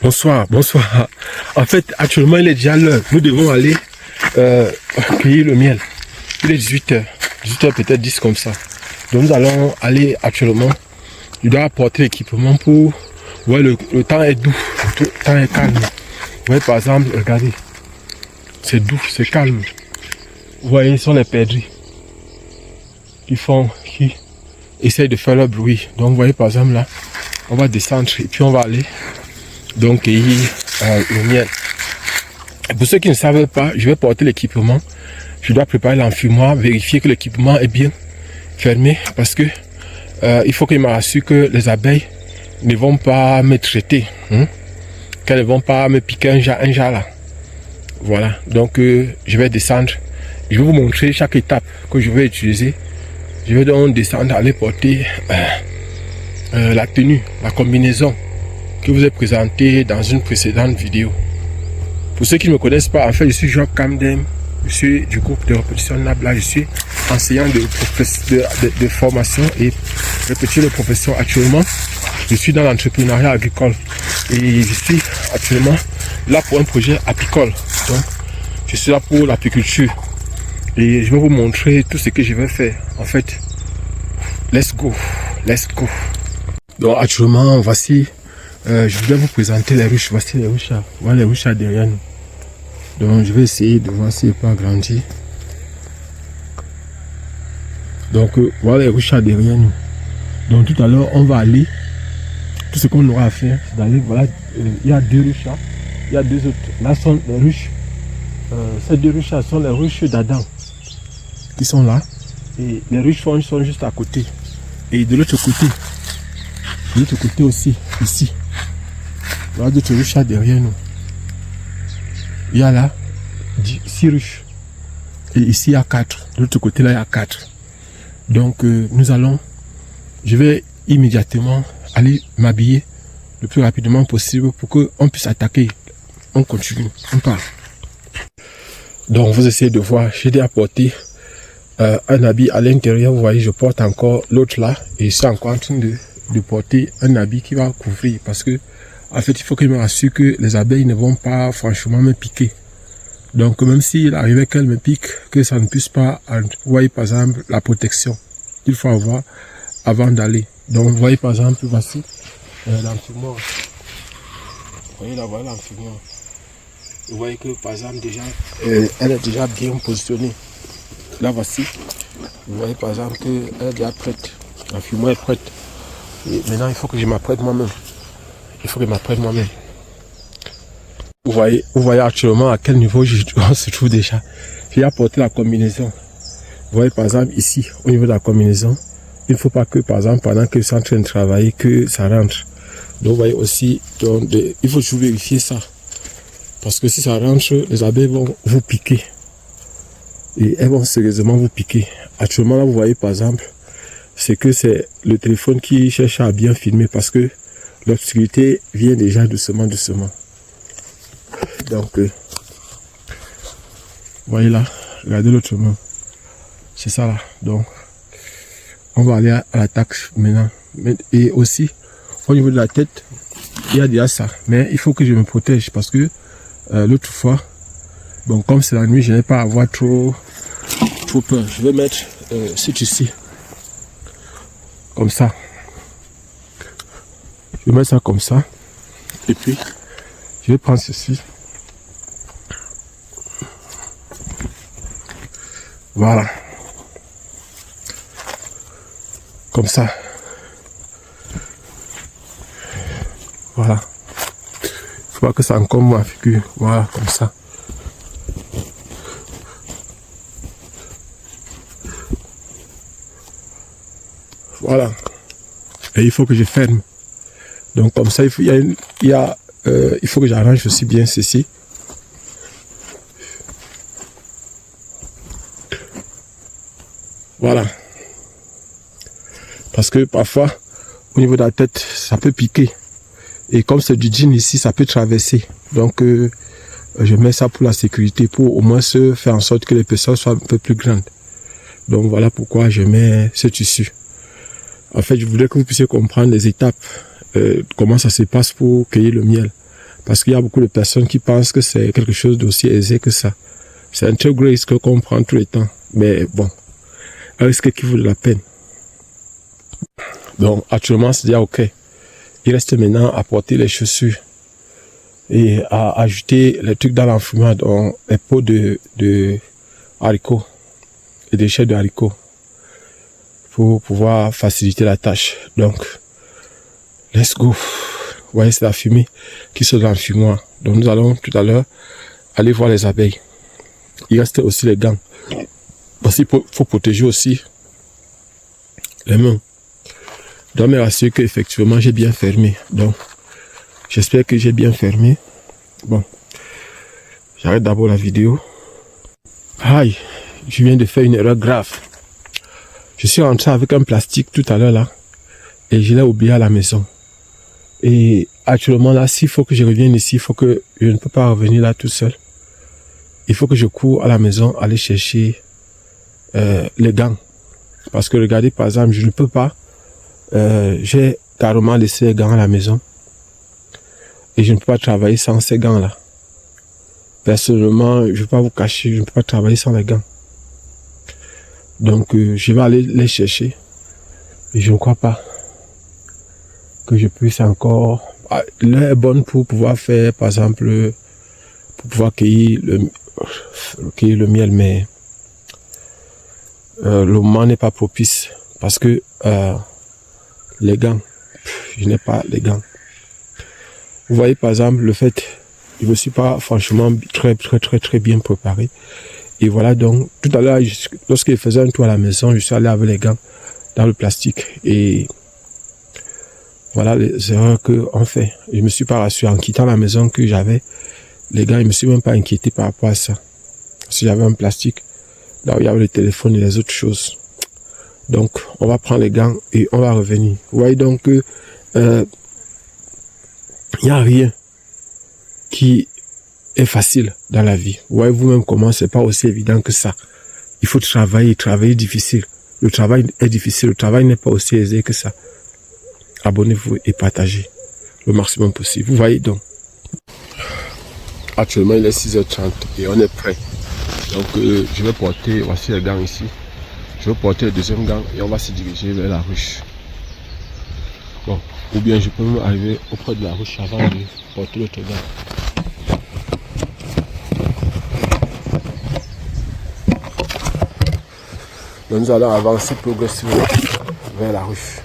Bonsoir, bonsoir. En fait, actuellement, il est déjà l'heure. Nous devons aller cueillir le miel. Il est 18h. 18h peut-être 10 comme ça. Donc nous allons aller actuellement. Je dois apporter l'équipement pour... Ouais, le temps est doux. Le temps est calme. Vous voyez par exemple, regardez. C'est doux, c'est calme. Vous voyez, ce sont les perdrix qui essayent de faire leur bruit. Donc vous voyez par exemple là, on va descendre et puis on va aller donc cueillir le miel. Et pour ceux qui ne savent pas, je vais porter l'équipement. Je dois préparer l'enfumoir, vérifier que l'équipement est bien fermé parce que il faut que je m'assure que les abeilles ne vont pas me traiter, qu'elles ne vont pas me piquer un jar là. Voilà, donc je vais descendre. Je vais vous montrer chaque étape que je vais utiliser. Je vais donc descendre, aller porter la tenue, la combinaison que vous ai présentée dans une précédente vidéo. Pour ceux qui ne me connaissent pas, en fait, je suis Job Camden, je suis du groupe de répétition Nabla, je suis enseignant de formation et répétition de profession. Actuellement, je suis dans l'entrepreneuriat agricole et je suis actuellement là pour un projet apicole. Donc, je suis là pour l'apiculture et je vais vous montrer tout ce que je vais faire. En fait, let's go, let's go. Donc, actuellement, voici, je voulais vous présenter les ruches. Voici les ruches, voilà les ruches derrière nous. Donc, je vais essayer de voir si je peux agrandir. Donc, voilà les ruches derrière nous. Donc, tout à l'heure, on va aller. Tout ce qu'on aura à faire, c'est d'aller, voilà, il y a deux ruches là. Il y a deux autres. Là sont les ruches. Ces deux ruches là sont les ruches d'Adam qui sont là. Et les ruches sont juste à côté. Et de l'autre côté aussi, ici. Voilà d'autres ruches là derrière nous. Il y a là 6 ruches. Et ici il y a 4. De l'autre côté là il y a 4. Donc je vais immédiatement aller m'habiller le plus rapidement possible pour qu'on puisse attaquer. On continue, on part. Donc vous essayez de voir, j'ai déjà porté un habit à l'intérieur. Vous voyez, je porte encore l'autre là et je suis encore en train de porter un habit qui va couvrir parce que en fait il faut que je me rassure que les abeilles ne vont pas franchement me piquer. Donc même s'il arrivait qu'elles me piquent, que ça ne puisse pas, vous voyez par exemple la protection qu'il faut avoir avant d'aller. Donc vous voyez par exemple, voici l'enfumoir. Vous voyez là, voilà l'enfumoir. Vous voyez que par exemple déjà, elle est déjà bien positionnée. Là voici, vous voyez par exemple qu'elle est déjà prête. L'enfumoir est prête. Et maintenant il faut que je m'apprête moi-même. Il faut que je m'apprête moi-même. Vous voyez actuellement à quel niveau on se trouve déjà. J'ai apporté la combinaison. Vous voyez par exemple ici, au niveau de la combinaison, il ne faut pas que par exemple pendant que je suis en train de travailler, que ça rentre. Donc vous voyez aussi, il faut toujours vérifier ça. Parce que si ça rentre, les abeilles vont vous piquer. Et elles vont sérieusement vous piquer. Actuellement là vous voyez par exemple, c'est que c'est le téléphone qui cherche à bien filmer parce que l'obscurité vient déjà doucement. Donc, vous voyez là, regardez l'autre main. C'est ça là. Donc, on va aller à l'attaque maintenant. Et aussi, au niveau de la tête, il y a déjà ça. Mais il faut que je me protège parce que l'autre fois, bon, comme c'est la nuit, je n'ai pas à avoir trop peur. Je vais mettre ce ici. Comme ça. Je vais mettre ça comme ça. Et puis, je vais prendre ceci. Voilà. Comme ça. Voilà. Il faut pas que ça encombre ma figure. Voilà, comme ça. Voilà. Et il faut que je ferme. Donc comme ça, il faut que j'arrange aussi bien ceci. Voilà. Parce que parfois, au niveau de la tête, ça peut piquer. Et comme c'est du jean ici, ça peut traverser. Donc, je mets ça pour la sécurité, pour au moins se faire en sorte que l'épaisseur soit un peu plus grande. Donc, voilà pourquoi je mets ce tissu. En fait, je voulais que vous puissiez comprendre les étapes, comment ça se passe pour cueillir le miel. Parce qu'il y a beaucoup de personnes qui pensent que c'est quelque chose d'aussi aisé que ça. C'est un très gros risque qu'on prend tout le temps. Mais bon, un risque qui vaut la peine. Donc actuellement, c'est déjà ok. Il reste maintenant à porter les chaussures et à ajouter les trucs dans l'enfumage, donc les pots de haricots, les déchets de haricots, pour pouvoir faciliter la tâche. Donc, let's go. Vous voyez, c'est la fumée qui sort dans le fumoir. Donc nous allons tout à l'heure aller voir les abeilles. Il reste aussi les gants. Parce qu'il faut protéger aussi les mains. Je dois me rassurer qu'effectivement j'ai bien fermé. Donc, j'espère que j'ai bien fermé. Bon, j'arrête d'abord la vidéo. Aïe, je viens de faire une erreur grave. Je suis rentré avec un plastique tout à l'heure là. Et je l'ai oublié à la maison. Et actuellement là, s'il faut que je revienne ici, il faut que je ne peux pas revenir là tout seul. Il faut que je cours à la maison, aller chercher les gants. Parce que regardez, par exemple, je ne peux pas. J'ai carrément laissé les gants à la maison. Et je ne peux pas travailler sans ces gants-là. Personnellement, je ne vais pas vous cacher, je ne peux pas travailler sans les gants. Donc, je vais aller les chercher. Et je ne crois pas que je puisse encore... L'heure est bonne pour pouvoir faire, par exemple, pour pouvoir cueillir le miel, mais le moment n'est pas propice. Parce que les gants, je n'ai pas les gants. Vous voyez par exemple le fait, je ne me suis pas franchement très bien préparé. Et voilà donc, tout à l'heure, lorsque je faisais un tour à la maison, je suis allé avec les gants dans le plastique. Et voilà les erreurs qu'on fait. Je ne me suis pas rassuré en quittant la maison que j'avais les gants. Je ne me suis même pas inquiété par rapport à ça. Parce que j'avais un plastique, là où il y avait le téléphone et les autres choses. Donc, on va prendre les gants et on va revenir. Vous voyez donc que il n'y a rien qui est facile dans la vie. Vous voyez vous-même comment c'est pas aussi évident que ça. Il faut travailler difficile. Le travail est difficile, le travail n'est pas aussi aisé que ça. Abonnez-vous et partagez le maximum possible. Vous voyez donc. Actuellement il est 6h30 et on est prêt. Donc je vais porter, voici les gants ici. Je vais porter le deuxième gant et on va se diriger vers la ruche. Bon, ou bien je peux même arriver auprès de la ruche avant de porter l'autre gant. Donc nous allons avancer progressivement vers la ruche.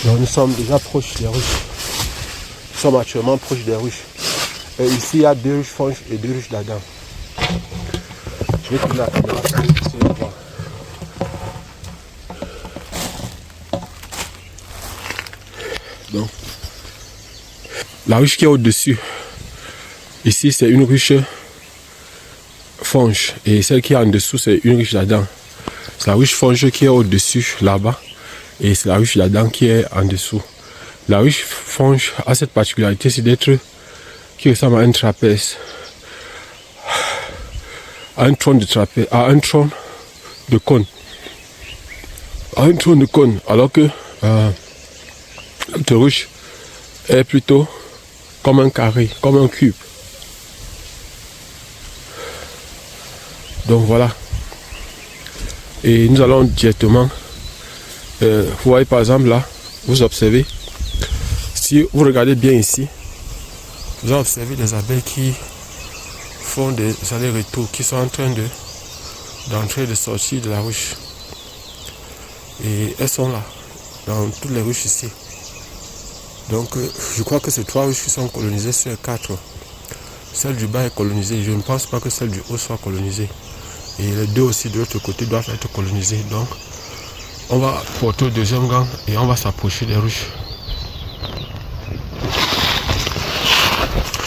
Donc nous sommes déjà proches des ruches. Nous sommes actuellement proches des ruches. Et ici il y a 2 ruches franches et 2 ruches d'Adam. Je vais tourner la caméra pour que vous puissiez le voir. Donc, la ruche qui est au-dessus, ici c'est une ruche franche. Et celle qui est en dessous c'est une ruche d'Adam. C'est la ruche franche qui est au-dessus, là-bas. Et c'est la ruche d'Adam qui est en dessous. La ruche franche a cette particularité, c'est d'être qui ressemble à un trapèze. À un tronc de trapèze, à un tronc de cône. À un tronc de cône. Alors que l'autre ruche est plutôt comme un carré, comme un cube. Donc voilà. Et nous allons directement, vous voyez par exemple là, vous observez, si vous regardez bien ici, vous observez des abeilles qui font des allers-retours, qui sont en train de d'entrée et de sortie de la ruche. Et elles sont là, dans toutes les ruches ici. Donc je crois que c'est 3 ruches qui sont colonisées sur 4. Celle du bas est colonisée. Je ne pense pas que celle du haut soit colonisée. Et les 2 aussi de l'autre côté doivent être colonisées. Donc on va porter au deuxième gang et on va s'approcher des ruches.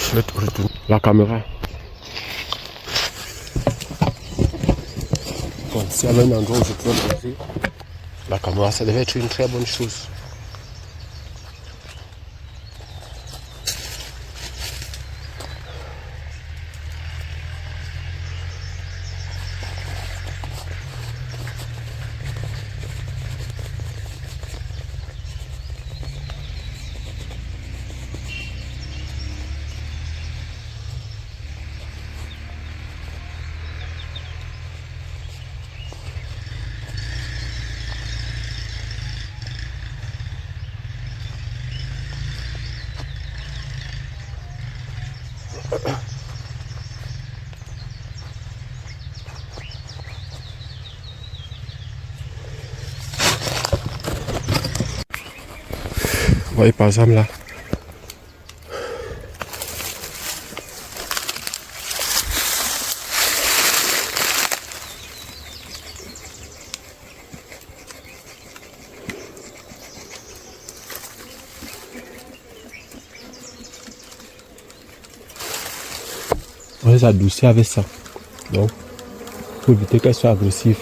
Je vais te retourner la caméra. Bon, s'il y avait un endroit où je pouvais montrer la caméra, ça devait être une très bonne chose. Vous voyez par exemple là. On les adoucit avec ça. Donc, pour éviter qu'elles soient agressives.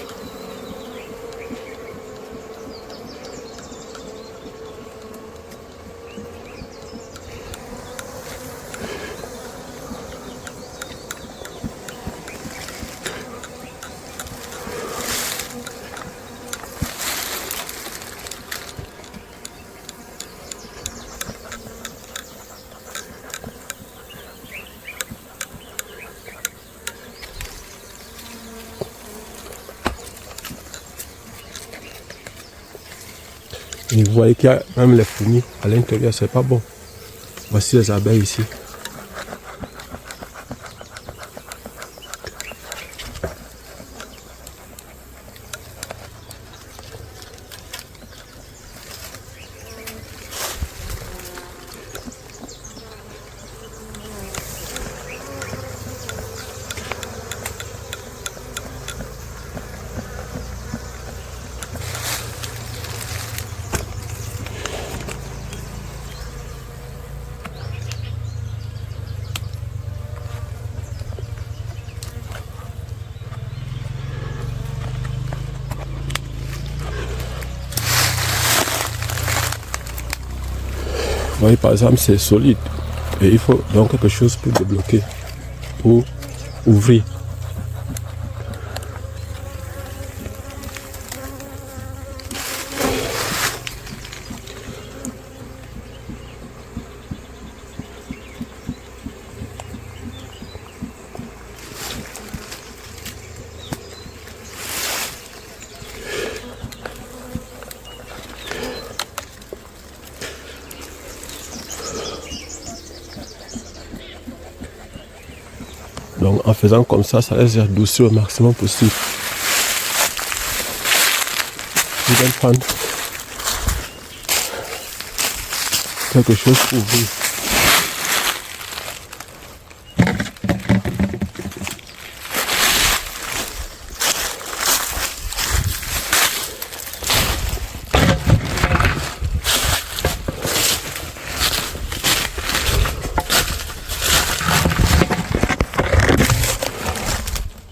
Et vous voyez qu'il y a même les fourmis à l'intérieur, c'est pas bon. Voici les abeilles ici. Vous voyez par exemple c'est solide et il faut donc quelque chose pour débloquer, pour ouvrir. Donc en faisant comme ça laisse adoucir au maximum possible. Je vais prendre quelque chose pour ouvrir.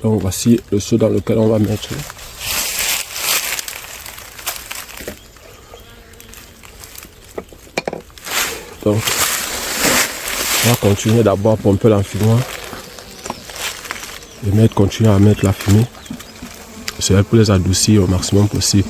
Donc voici le seau dans lequel on va mettre. Donc on va continuer d'abord à pomper l'enfumoir et continuer à mettre la fumée. C'est pour les adoucir au maximum possible.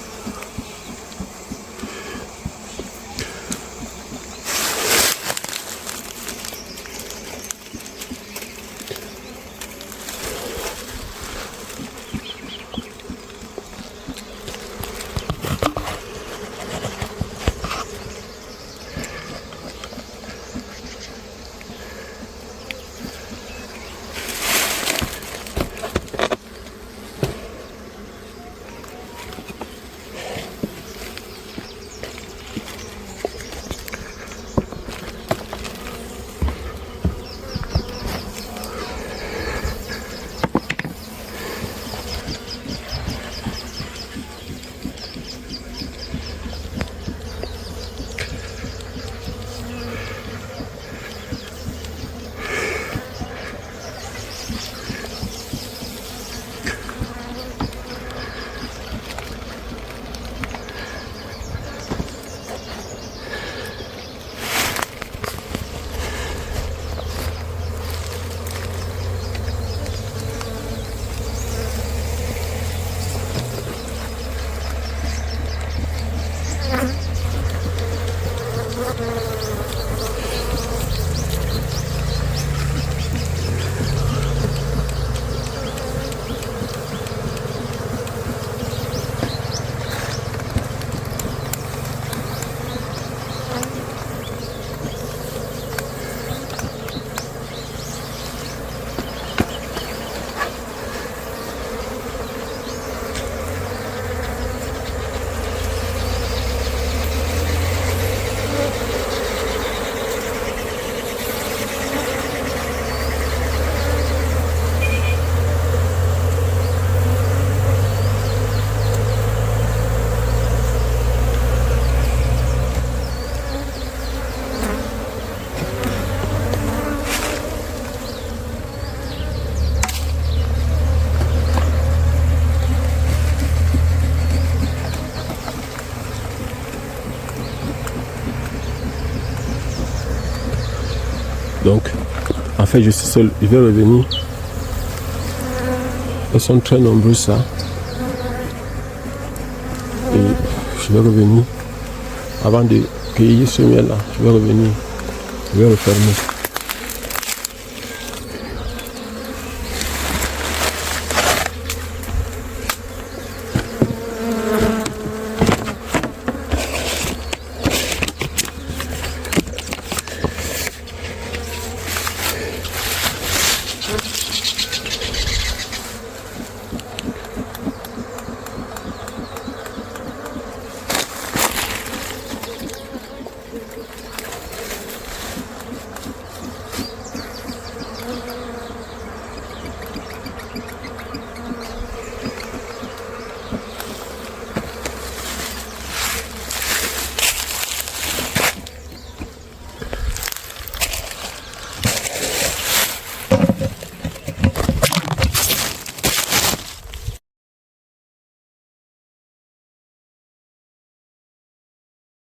Donc, en fait, je suis seul. Je vais revenir. Elles sont très nombreuses, ça. Et je vais revenir. Avant de cueillir ce miel-là, je vais revenir. Je vais refermer.